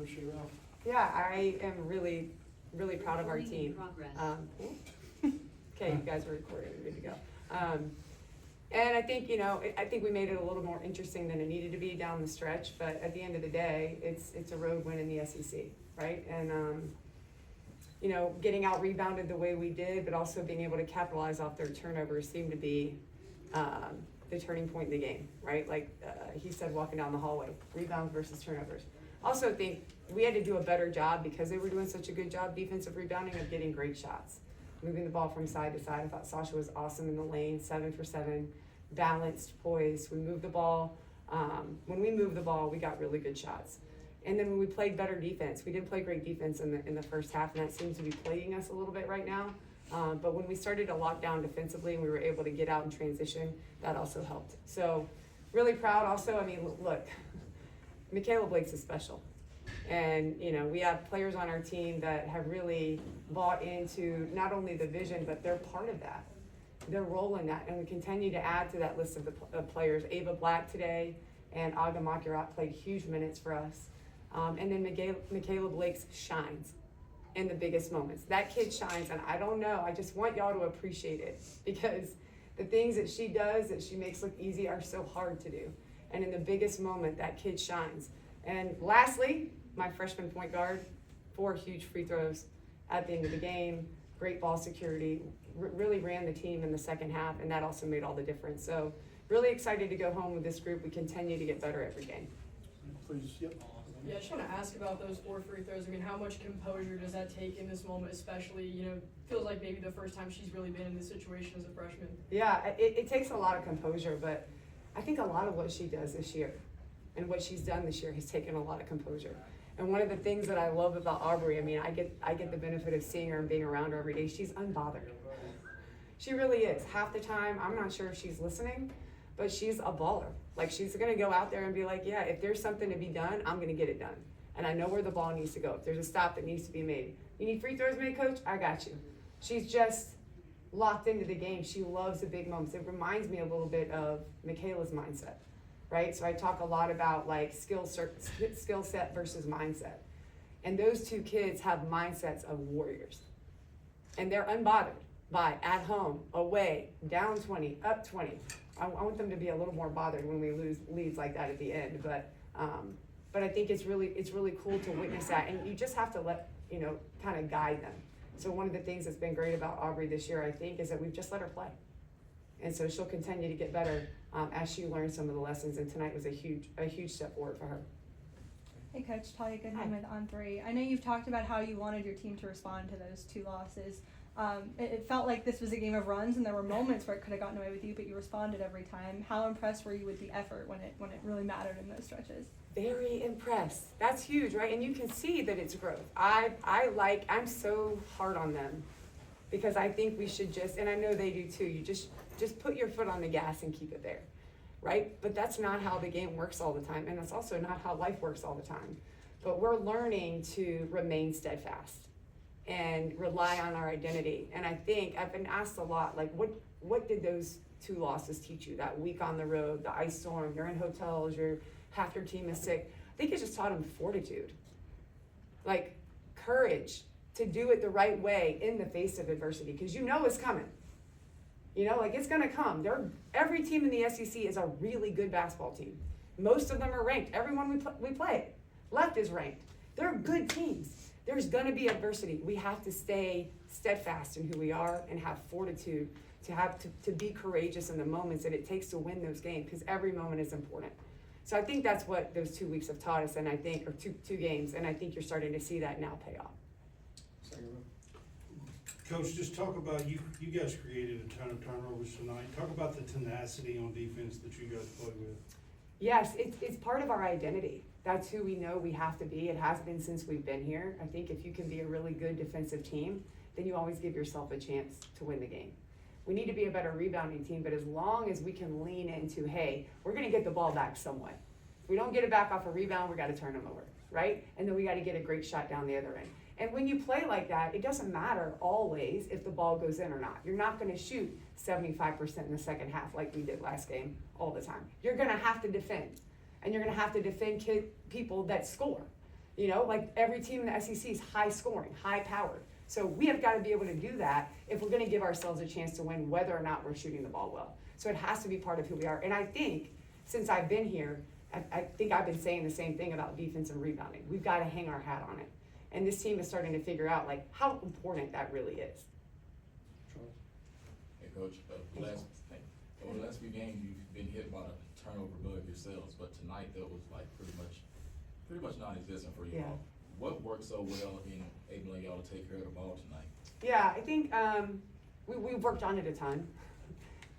Coach Shea. Yeah, I am really, really proud of our team. Okay, you guys are recording, we're good to go. And I think, I think we made it a little more interesting than it needed to be down the stretch, but at the end of the day, it's a road win in the SEC, right? And, getting out rebounded the way we did, but also being able to capitalize off their turnovers seemed to be the turning point in the game, right? Like he said, walking down the hallway, rebounds versus turnovers. Also think we had to do a better job because they were doing such a good job defensive rebounding of getting great shots. Moving the ball from side to side. I thought Sasha was awesome in the lane, 7 for 7, balanced, poised. We moved the ball. When we moved the ball, we got really good shots. And then when we played better defense, we did play great defense in the first half, and that seems to be plaguing us a little bit right now. But when we started to lock down defensively and we were able to get out and transition, that also helped. So really proud also. I mean, look, Michaela Blake's is special. And, we have players on our team that have really bought into not only the vision, but they're part of that. Their role in that. And we continue to add to that list of players. Ava Black today and Aga Makirat played huge minutes for us. And then Michaela Blake's shines in the biggest moments. That kid shines, and I don't know. I just want y'all to appreciate it because the things that she does that she makes look easy are so hard to do. And in the biggest moment, that kid shines. And lastly, my freshman point guard, 4 huge free throws at the end of the game, great ball security, really ran the team in the second half, and that also made all the difference. So really excited to go home with this group. We continue to get better every game. Please, yep. Yeah, I just want to ask about those 4 free throws. I mean, how much composure does that take in this moment, especially, feels like maybe the first time she's really been in this situation as a freshman? Yeah, it takes a lot of composure, but I think a lot of what she does this year and what she's done this year has taken a lot of composure. And one of the things that I love about Aubrey, I mean, I get the benefit of seeing her and being around her every day. She's unbothered. She really is. Half the time, I'm not sure if she's listening, but she's a baller. Like, she's gonna go out there and be like, yeah, if there's something to be done, I'm gonna get it done. And I know where the ball needs to go. If there's a stop that needs to be made. You need free throws made, coach? I got you. She's just locked into the game. She loves the big moments. It reminds me a little bit of Michaela's mindset, right? So I talk a lot about like skill set versus mindset. And those two kids have mindsets of warriors. And they're unbothered by at home, away, down 20, up 20. I want them to be a little more bothered when we lose leads like that at the end. But I think it's really cool to witness that. And you just have to let, kind of guide them. So one of the things that's been great about Aubrey this year, I think, is that we've just let her play. And so she'll continue to get better as she learns some of the lessons. And tonight was a huge step forward for her. Hey Coach, Talia Goodman with On 3. I know you've talked about how you wanted your team to respond to those 2 losses. It felt like this was a game of runs, and there were moments where it could have gotten away with you, but you responded every time. How impressed were you with the effort when it really mattered in those stretches? Very impressed. That's huge, right? And you can see that it's growth. I'm so hard on them because I think we should just, and I know they do too, you just put your foot on the gas and keep it there, right? But that's not how the game works all the time, and that's also not how life works all the time. But we're learning to remain steadfast and rely on our identity. And I think I've been asked a lot, like, what did those 2 losses teach you? That week on the road, the ice storm, you're in hotels, half your team is sick. I think it just taught them fortitude, like courage to do it the right way in the face of adversity, because it's coming. It's gonna come. Every team in the SEC is a really good basketball team. Most of them are ranked. Everyone we play left is ranked. They're good teams. There's going to be adversity. We have to stay steadfast in who we are and have fortitude to be courageous in the moments that it takes to win those games, because every moment is important. So I think that's what those 2 weeks have taught us, and I think, or two games, and I think you're starting to see that now pay off. Coach, just talk about, you guys created a ton of turnovers tonight. Talk about the tenacity on defense that you guys play with. Yes, it's part of our identity. That's who we know we have to be. It has been since we've been here. I think if you can be a really good defensive team, then you always give yourself a chance to win the game. We need to be a better rebounding team, but as long as we can lean into, hey, we're going to get the ball back some way. If we don't get it back off a rebound, we got to turn them over, right? And then we got to get a great shot down the other end. And when you play like that, it doesn't matter always if the ball goes in or not. You're not going to shoot 75% in the second half like we did last game all the time. You're going to have to defend. And you're going to have to defend people that score. You know, like every team in the SEC is high scoring, high powered. So we have got to be able to do that if we're going to give ourselves a chance to win, whether or not we're shooting the ball well. So it has to be part of who we are. And I think since I've been here, I think I've been saying the same thing about defense and rebounding. We've got to hang our hat on it. And this team is starting to figure out like how important that really is. Hey, Coach, over the last few games, you've been hit by the turnover bug yourselves, but tonight that was like pretty much non-existent for you Yeah. all. What worked so well in enabling y'all to take care of the ball tonight? Yeah, I think we've worked on it a ton.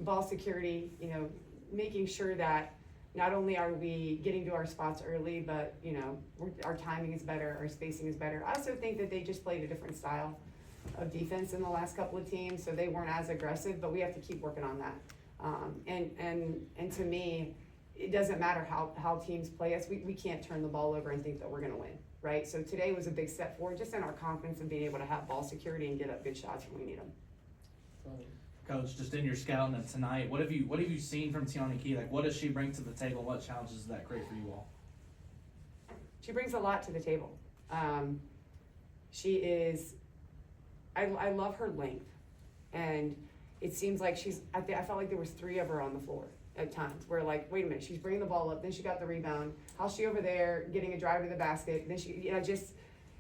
Ball security, you know, making sure that not only are we getting to our spots early, but, you know, our timing is better, our spacing is better. I also think that they just played a different style of defense in the last couple of teams, so they weren't as aggressive, but we have to keep working on that. And to me, it doesn't matter how teams play us, we can't turn the ball over and think that we're gonna win, right? So today was a big step forward, just in our confidence and being able to have ball security and get up good shots when we need them. Coach, just in your scouting of tonight, what have you seen from Tiana Key? Like, what does she bring to the table? What challenges does that create for you all? She brings a lot to the table. She is, I love her length, and it seems like I felt like there was 3 of her on the floor at times, where like, wait a minute, she's bringing the ball up, then she got the rebound, how's she over there getting a drive to the basket, then she, you know, just,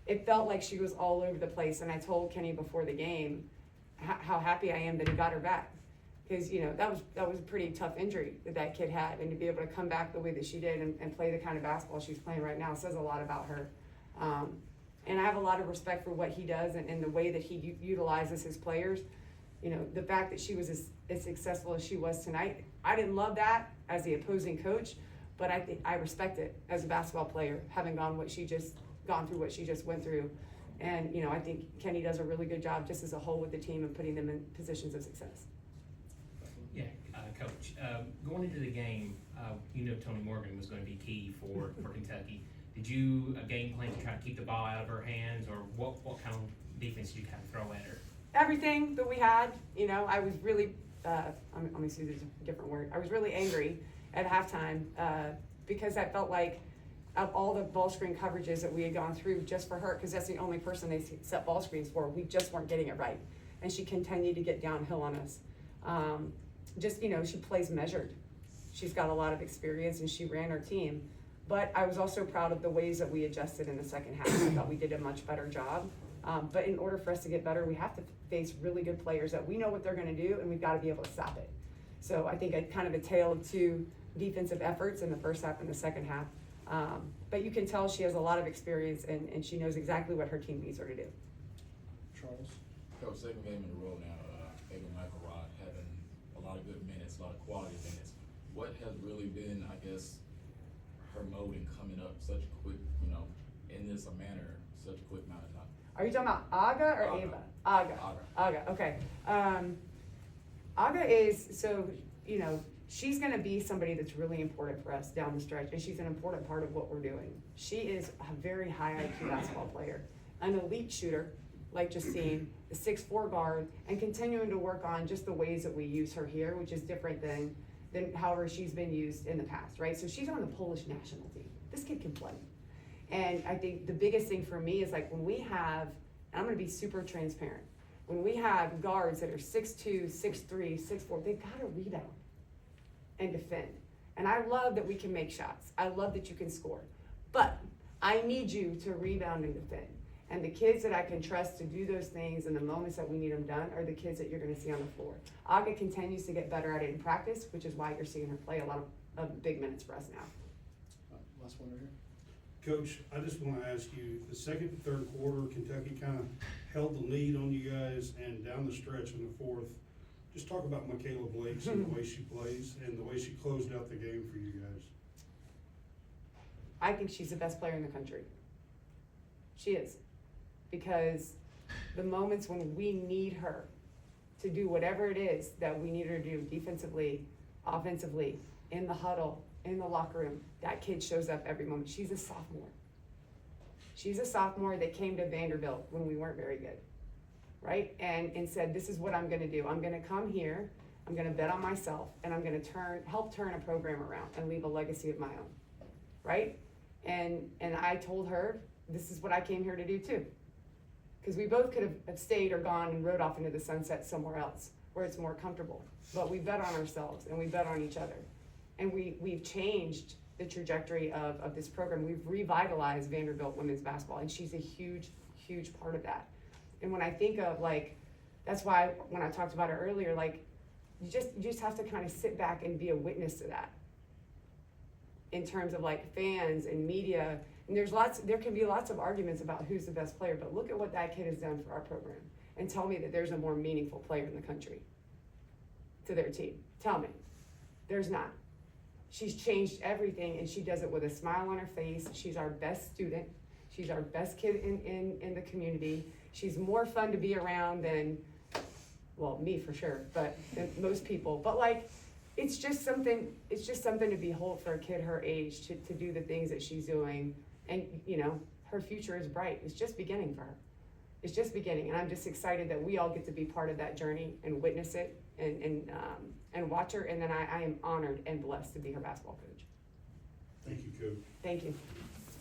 it felt like she was all over the place, and I told Kenny before the game how happy I am that he got her back, because, you know, that was a pretty tough injury that kid had, and to be able to come back the way that she did and play the kind of basketball she's playing right now says a lot about her. And I have a lot of respect for what he does and the way that he utilizes his players. You know, the fact that she was as successful as she was tonight, I didn't love that as the opposing coach, but I think I respect it as a basketball player, having gone through what she just went through. And, you know, I think Kenny does a really good job just as a whole with the team and putting them in positions of success. Yeah, Coach, going into the game, you know Tony Morgan was going to be key for Kentucky. Did you game plan to try to keep the ball out of her hands, or what kind of defense did you kind of throw at her? Everything that we had, you know, I was really, let me see, there's a different word. I was really angry at halftime because I felt like of all the ball screen coverages that we had gone through just for her, because that's the only person they set ball screens for, we just weren't getting it right. And she continued to get downhill on us. Just, you know, she plays measured. She's got a lot of experience and she ran her team. But I was also proud of the ways that we adjusted in the second half. I thought we did a much better job. But in order for us to get better, we have to face really good players that we know what they're gonna do, and we've gotta be able to stop it. So I think kind of a tale of 2 defensive efforts in the first half and the second half. But you can tell she has a lot of experience and she knows exactly what her team needs her to do. Charles? Coach, second game in a row now, Michael Rod having a lot of good minutes, a lot of quality minutes. What has really been, I guess, her mode in coming up such quick, you know, in this manner, such a quick amount of time? Are you talking about Aga or Aga. Ava? Aga, okay. Aga is, so, you know, she's gonna be somebody that's really important for us down the stretch, and she's an important part of what we're doing. She is a very high IQ basketball player, an elite shooter, like Justine, a 6'4" guard, and continuing to work on just the ways that we use her here, which is different than however she's been used in the past, right? So she's on the Polish national team. This kid can play. And I think the biggest thing for me is like when we have, and I'm gonna be super transparent, when we have guards that are 6'2", 6'3", 6'4", they've gotta rebound and defend. And I love that we can make shots. I love that you can score. But I need you to rebound and defend. And the kids that I can trust to do those things in the moments that we need them done are the kids that you're gonna see on the floor. Aga continues to get better at it in practice, which is why you're seeing her play a lot of big minutes for us now. Last one right here. Coach, I just want to ask you, the second and third quarter, Kentucky kind of held the lead on you guys, and down the stretch in the fourth, just talk about Michaela Blakes and the way she plays and the way she closed out the game for you guys. I think she's the best player in the country. She is. Because the moments when we need her to do whatever it is that we need her to do defensively, offensively, in the huddle, in the locker room, that kid shows up every moment. She's a sophomore. She's a sophomore that came to Vanderbilt when we weren't very good, right? And said, this is what I'm gonna do. I'm gonna come here, I'm gonna bet on myself, and I'm gonna help turn a program around and leave a legacy of my own, right? And I told her this is what I came here to do too. Because we both could have stayed or gone and rode off into the sunset somewhere else where it's more comfortable. But we bet on ourselves and we bet on each other. And we've changed the trajectory of this program. We've revitalized Vanderbilt women's basketball, and she's a huge, huge part of that. And when I think of like, that's why when I talked about it earlier, like you just have to kind of sit back and be a witness to that. In terms of like fans and media, and there can be lots of arguments about who's the best player, but look at what that kid has done for our program, and tell me that there's a more meaningful player in the country to their team. Tell me, there's not. She's changed everything, and she does it with a smile on her face. She's our best student. She's our best kid in the community. She's more fun to be around than, well, me for sure, but than most people. But like, it's just something to behold for a kid her age to do the things that she's doing. And you know, her future is bright. It's just beginning for her. It's just beginning. And I'm just excited that we all get to be part of that journey and witness it and watch her. And then I am honored and blessed to be her basketball coach. Thank you, Coach. Thank you.